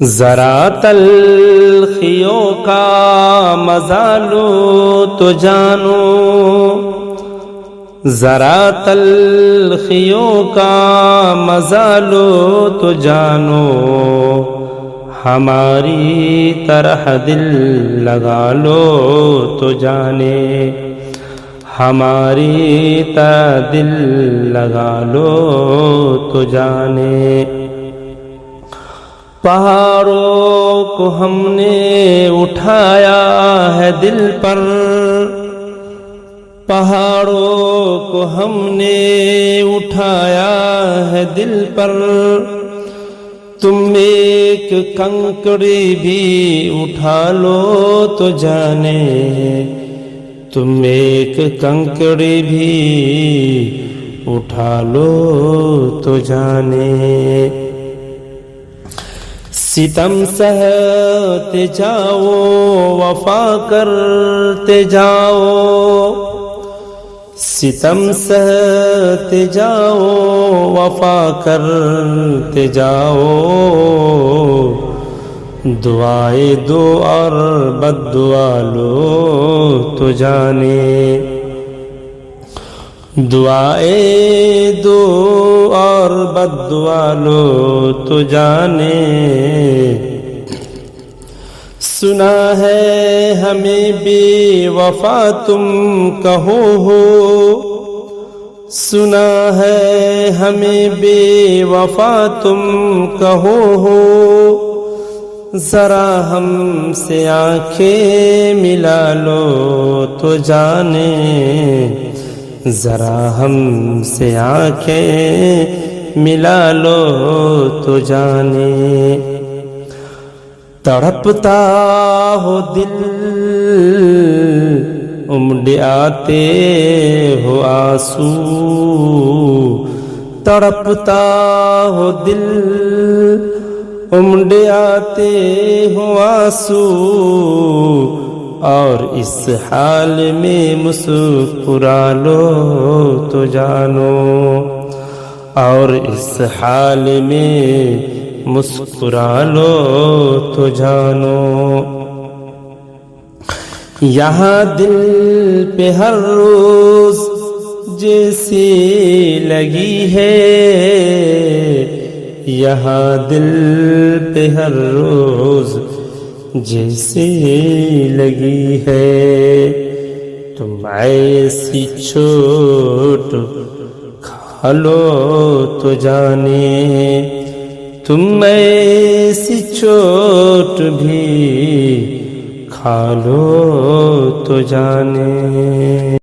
ذرا تلخیوں کا مزہ لو تو جانو، ذرا تلخیوں کا مزہ لو تو جانو، ہماری طرح دل لگا لو تو جانے، ہماری طرح دل لگا لو تو جانے۔ پہاڑوں کو ہم نے اٹھایا ہے دل پر، پہاڑوں کو ہم نے اٹھایا ہے دل پر، تم ایک کنکڑی بھی اٹھا لو تو جانے، تم ایک کنکڑی بھی اٹھا لو تو جانے۔ ستم سہتے جاؤ وفا کرتے جاؤ، ستم سہتے جاؤ وفا کرتے جاؤ، دعائیں دو اور بد دعا لو تو جانے، دعائیں دو اور بد دعا لو تو جانے۔ سنا ہے ہمیں بے وفا تم کہو ہو، سنا ہے ہمیں بے وفا تم کہو ہو، ذرا ہم سے آنکھیں ملا لو تو جانے، ذرا ہم سے آنکھیں ملا لو تو جانے۔ تڑپتا ہو دل امڈ آتے ہو آنسو، تڑپتا ہو دل امڈ آتے ہو آنسو، اور اس حال میں مسکرا لو تو جانو، اور اس حال میں مسکرا لو تو جانو۔ یہاں دل پہ ہر روز جیسی لگی ہے، یہاں دل پہ ہر روز جیسے لگی ہے، تم ایسی چوٹ کھا لو تو جانے، تم ایسی چوٹ بھی کھا لو تو جانے۔